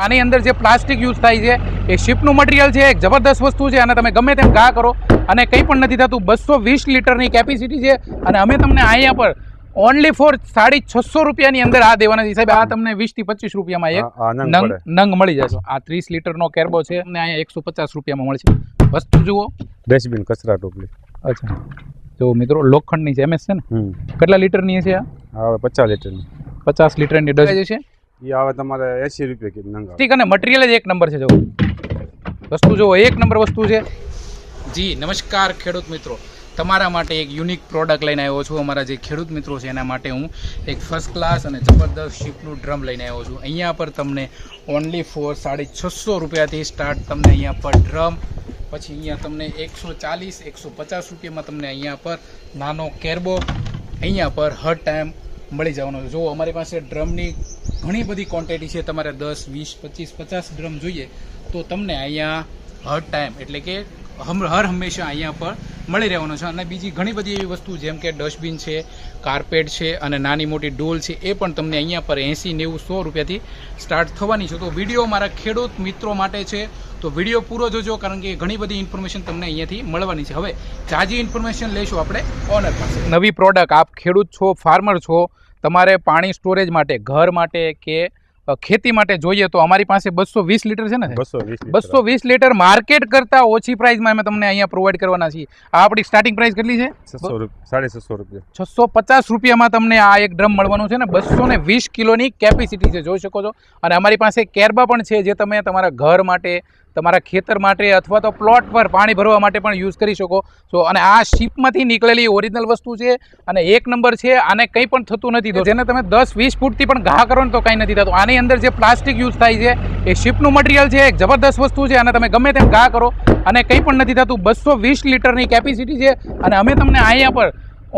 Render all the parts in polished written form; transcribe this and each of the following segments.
આની અંદર જે પ્લાસ્ટિક યુઝ થાય છે એ શિપનું મટીરિયલ છે, એક જબરદસ્ત વસ્તુ છે અને તમે ગમે તેમ ઘા કરો અને કંઈ પણ નથી થતું. 220 લીટરની કેપેસિટી છે અને અમે તમને અહીંયા પર ઓનલી ફોર 650 રૂપિયાની અંદર આ દેવાના છે. સાહેબ આ તમને 20 થી 25 રૂપિયામાં એક નંગ મળી જશે. આ 30 લીટરનો કેરબો છે અને અહીંયા 150 રૂપિયામાં મળશે. વસ્તુ જુઓ, ડસ્ટબિન કચરા ટોપલી. અચ્છા જો મિત્રો લોખંડની છે, એમએસ છે ને. કેટલા લીટરની છે આ? આવે 50 લીટરની. 50 લીટરની ડઝ છે. એ આવે તમારે 80 રૂપિયા કિલો નંગ. ઠીક, અને મટીરિયલ જ એક નંબર છે. જો વસ્તુ જો એક નંબર વસ્તુ છે. જી નમસ્કાર ખેડૂત મિત્રો, તમારા માટે એક યુનિક પ્રોડક્ટ લઈને આવ્યો છું. અમારા જે ખેડૂત મિત્રો છે એના માટે હું એક ફર્સ્ટ ક્લાસ અને જબરદસ્ત શિપનું ડ્રમ લઈને આવ્યો છું. અહીંયા પર તમને ઓનલી ફોર 650 રૂપિયાથી સ્ટાર્ટ તમને અહીંયા પર ડ્રમ, પછી અહીંયા તમને 140-150 રૂપિયામાં તમને અહીંયા પર નાનો કેરબો અહીંયા પર હર ટાઈમ મળી જવાનો છે. જો અમારી પાસે ડ્રમની ઘણી બધી ક્વોન્ટિટી છે. તમારે 10, 20, 25, 50 ડ્રમ જોઈએ તો તમને અહીંયા હર ટાઈમ એટલે કે હર હંમેશા અહીંયા પર મળી રહેવાનો છે. અને બીજી ઘણી બધી એવી વસ્તુ જેમ કે ડસ્ટબિન છે, કાર્પેટ છે અને નાની મોટી ડોલ છે, એ પણ તમને અહીંયા પર 80, 90, 100 રૂપિયાથી સ્ટાર્ટ થવાની છે. તો વિડીયો મારા ખેડૂત મિત્રો માટે છે, તો વિડીયો પૂરો જોજો, કારણ કે ઘણી બધી ઇન્ફોર્મેશન તમને અહીંયાથી મળવાની છે. હવે જાજી ઇન્ફોર્મેશન લઈશું આપણે ઓનર પાસે. નવી પ્રોડક્ટ, આપ ખેડૂત છો, ફાર્મર છો, તમારે પાણી સ્ટોરેજ માટે, ઘર માટે કે ખેતી માટે જોઈએ તો અમારી પાસે 220 લીટર છે ને. 220 લીટર માર્કેટ કરતા ઓછી પ્રાઇસમાં અમે તમને અહીંયા પ્રોવાઈડ કરવાના છીએ. આ આપણી સ્ટાર્ટિંગ પ્રાઇસ કેટલી છે? 650 રૂપિયા. 650 રૂપિયામાં તમને આ એક ડ્રમ મળવાનું છે ને. 220 કિલોની કેપેસિટી છે, જોઈ શકો છો. અને અમારી પાસે કેરબા પણ છે, જે તમે તમારા ઘર માટે, તમારા ખેતર માટે અથવા તો પ્લોટ પર પાણી ભરવા માટે પણ યુઝ કરી શકો છો. અને આ શિપમાંથી નીકળેલી ઓરિજિનલ વસ્તુ છે અને એક નંબર છે. આને કંઈ પણ થતું નથી. જેને તમે 10-20 ફૂટથી પણ ઘા કરો ને તો કંઈ નથી થતું. આની અંદર જે પ્લાસ્ટિક યુઝ થાય છે એ શિપનું મટીરિયલ છે, એક જબરદસ્ત વસ્તુ છે અને તમે ગમે તેમ ઘા કરો અને કંઈ પણ નથી થતું. 220 લીટરની કેપેસિટી છે અને અમે તમને અહીંયા પર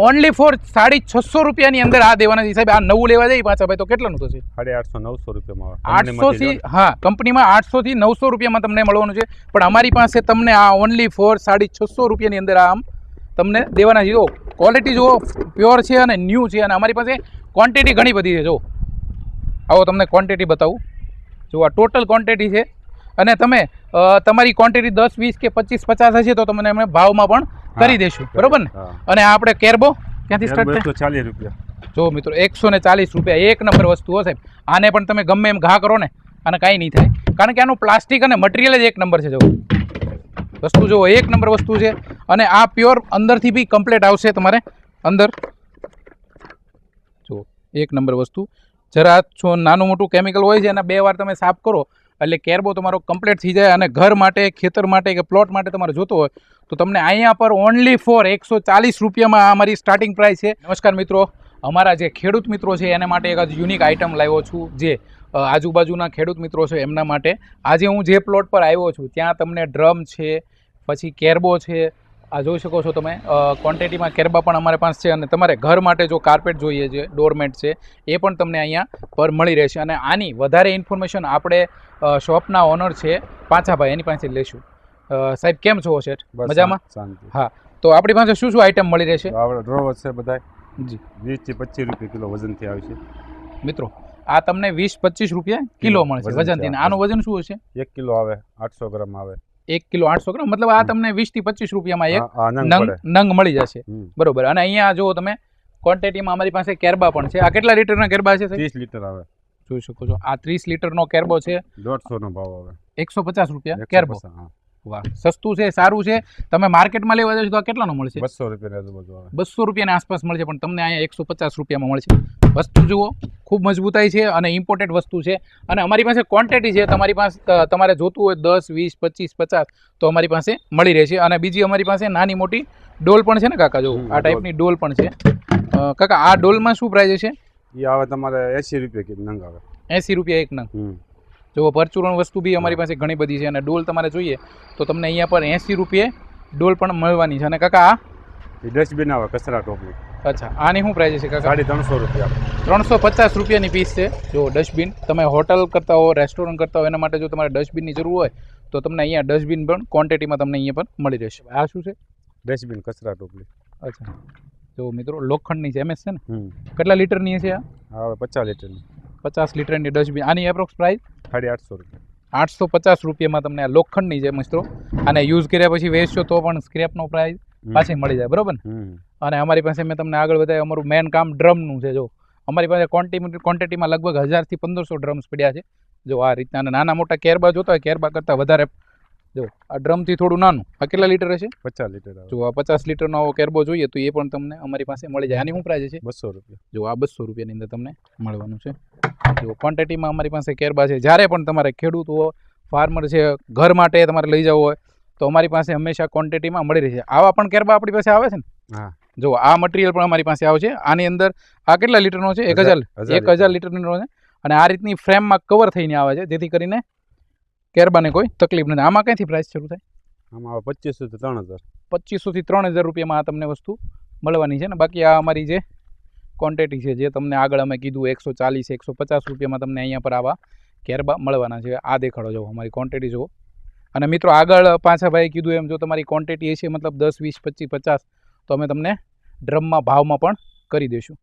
ઓનલી ફોર 650 રૂપિયાની અંદર આ દેવાના છે. સાહેબ આ નવું લેવા જાય પાછા ભાઈ તો કેટલાનું થશે? 850-900 રૂપિયામાં. 800 થી, હા કંપનીમાં 800 થી 900 રૂપિયામાં તમને મળવાનું છે. પણ અમારી પાસે તમને આ ઓનલી ફોર 650 રૂપિયાની અંદર આમ તમને દેવાના છે. જો ક્વોલિટી જુઓ, પ્યોર છે અને ન્યૂ છે. અને અમારી પાસે ક્વોન્ટિટી ઘણી બધી છે. જો આવો તમને ક્વોન્ટિટી બતાવું. જો આ ટોટલ ક્વોન્ટિટી છે. અને તમે તમારી ક્વોન્ટિટી 10, 20 કે 25, 50 હશે તો તમને અમે ભાવમાં પણ કરી દઈશું, બરોબર ને. અને આ આપણે કેરબો ક્યાંથી સ્ટાર્ટ થાય? 140 રૂપિયા. જો મિત્રો 140 રૂપિયા, એક નંબર વસ્તુ હો સાહેબ. આને પણ તમે ગમે એમ ઘા કરો ને અને કાંઈ નહીં થાય, કારણ કે આનું પ્લાસ્ટિક અને મટીરિયલ જ એક નંબર છે. જો વસ્તુ જો એક નંબર વસ્તુ છે. અને આ પ્યોર અંદરથી બી કમ્પ્લીટ આવશે તમારે અંદર. જો એક નંબર વસ્તુ. જરા છો નાનું મોટું કેમિકલ હોય છે અને 2 વાર તમે સાફ કરો એટલે કેરબો તમારો કમ્પ્લીટ થઈ જાય. અને ઘર માટે, ખેતર માટે કે પ્લોટ માટે તમારે જોતો હોય તો તમને અહીંયા પર ઓનલી ફોર 140 રૂપિયામાં અમારી સ્ટાર્ટિંગ પ્રાઇસ છે. નમસ્કાર મિત્રો, અમારા જે ખેડૂત મિત્રો છે એના માટે એક યુનિક આઇટમ લાવ્યો છું, જે આજુબાજુના ખેડૂત મિત્રો છે એમના માટે. આજે હું જે પ્લોટ પર આવ્યો છું ત્યાં તમને ડ્રમ છે, પછી કેરબો છે, આ જોઈ શકો છો તમે. ક્વોન્ટિટીમાં કેરબા પણ અમારી પાસે છે. અને તમારે ઘર માટે જો કાર્પેટ જોઈએ છે, ડોરમેટ છે, એ પણ તમને અહીંયા પર મળી રહેશે. અને આની વધારે ઇન્ફોર્મેશન આપણે શોપના ઓનર છે પાંચાભાઈ, એની પાસે લઈશું. સાહેબ કેમ છો શેઠ? મજામાં? હા, તો આપણી પાસે શું શું આઈટમ મળી રહેશે? આપણે ડ્રોવર છે બધા જી 20 થી 25 રૂપિયા કિલો વજનથી આવશે. મિત્રો આ તમને 20-25 રૂપિયા કિલો મળશે વજનથી. આનું વજન શું હશે? 1 કિલો આવે, 800 ગ્રામ આવે. 1 કિલો 800 ગ્રામ, મતલબ આ તમને 20 થી 25 રૂપિયામાં એક નંગ મળી જશે, બરોબર. અને અહીંયા જો તમે ક્વોન્ટિટીમાં અમારી પાસે કેરબા પણ છે. આ કેટલા લીટરના કેરબા છે? 30 લીટર આવે. જોઈ શકો છો આ 30 લીટરનો કેરબો છે. 150 નો ભાવ આવે. 150 રૂપિયા કેરબો. વાહ, સસ્તું છે, સારું છે. તમે માર્કેટમાં લેવા જશો તો કેટલાનો મળશે? 200 રૂપિયાની આજુબાજુ આવે. 200 રૂપિયાની આસપાસ મળશે, પણ તમને અહીંયા 150 રૂપિયામાં મળશે. વસ્તુ જુઓ, ખૂબ મજબૂતાઈ છે અને ઇમ્પોર્ટેડ વસ્તુ છે. અને અમારી પાસે ક્વોન્ટિટી છે. તમારી પાસે તમારે જોતું હોય 10, 20, 25, 50 તો અમારી પાસે મળી રહેશે. અને બીજી અમારી પાસે નાની મોટી ડોલ પણ છે ને કાકા. જો આ ટાઈપની ડોલ પણ છે કાકા. આ ડોલમાં શું પ્રાઇસ છે? એ આવે તમારે 80 રૂપિયા કિલો નંગ આવે. 80 રૂપિયા એક નંગ. જો પરચુરણ વસ્તુ બી અમારી પાસે ઘણી બધી છે. અને ડોલ તમારે જોઈએ તો તમને અહીંયા પર 80 રૂપિયે ડોલ પણ મળવાની છે. અને કાકા આ ડસ્ટબિન આવે કચરા ટોપલી. અચ્છા, આની શું પ્રાઇસ છે કાકા? 350 રૂપિયા. 350 રૂપિયાની પીસ છે. જો ડસ્ટબિન તમે હોટલ કરતા હો, રેસ્ટોરન્ટ કરતા હો, એના માટે જો તમારે ડસ્ટબિનની જરૂર હોય તો તમને અહીંયા ડસ્ટબિન પણ ક્વોન્ટિટીમાં તમને અહીંયા પણ મળી રહેશે. આ શું છે? ડસ્ટબિન કચરા ટોપલી. અચ્છા, જો મિત્રો લોખંડની છે, એમએસ છે ને. કેટલા લીટરની છે આ? આવે 50 લીટરની. 50 લીટરની ડસ્ટબિન. આની એપ્રોક્સ પ્રાઇસ 850 રૂપિયા. 850 રૂપિયામાં તમને આ લોખંડની છે મિત્રો. અને યુઝ કર્યા પછી વેચશો તો પણ સ્ક્રેપનો પ્રાઇસ પાછી મળી જાય, બરોબર ને? અને અમારી પાસે મેં તમને આગળ બતાવ્યું અમારું મેન કામ ડ્રમનું છે. જો અમારી પાસે ક્વોન્ટિટીમાં લગભગ 1000 થી 1500 ડ્રમ્સ પડ્યા છે. જો આ રીતના. અને નાના મોટા કેરબા જોતા હોય, કેરબા કરતાં વધારે. જો આ ડ્રમથી થોડું નાનું. આ કેટલા લીટર હશે? 50 લીટર આવે. જો આ 50 લીટરનો આવો કેરબો જોઈએ તો એ પણ તમને અમારી પાસે મળી જાય. આની શું પ્રાઇસ છે? 200 રૂપિયા. જો આ 200 રૂપિયાની અંદર તમને મળવાનું છે. જો ક્વોન્ટિટીમાં અમારી પાસે કેરબા છે. જ્યારે પણ તમારે ખેડૂતો ફાર્મર છે ઘર માટે તમારે લઈ જવું હોય તો અમારી પાસે હંમેશા ક્વોન્ટિટીમાં મળી રહે છે. આવા પણ કેરબા આપણી પાસે આવે છે ને? હા. જો આ મટીરિયલ પણ અમારી પાસે આવે છે. આની અંદર આ કેટલા લીટરનો છે? 1000 લીટરનો છે. અને આ રીતની ફ્રેમમાં કવર થઈને આવે છે, જેથી કરીને કેરબાને કોઈ તકલીફ નથી. આમાં ક્યાંથી પ્રાઇસ શરૂ થાય? આમાં આવે 2500 થી 3000. 2500 થી 3000 રૂપિયામાં આ તમને વસ્તુ મળવાની છે ને. બાકી આ અમારી જે ક્વોન્ટિટી છે, જે તમને આગળ અમે કીધું 140 150 રૂપિયામાં તમને અહીંયા પર આવા કેરબા મળવાના છે. આ દેખાડો જો અમારી ક્વોન્ટિટી જુઓ. અને મિત્રો આગળ પાછા ભાઈ કીધું એમ જો તમારી ક્વોન્ટિટી હશે મતલબ 10 20 25 50 તો અમે તમને ડ્રમમાં ભાવમાં પણ કરી દઈશું.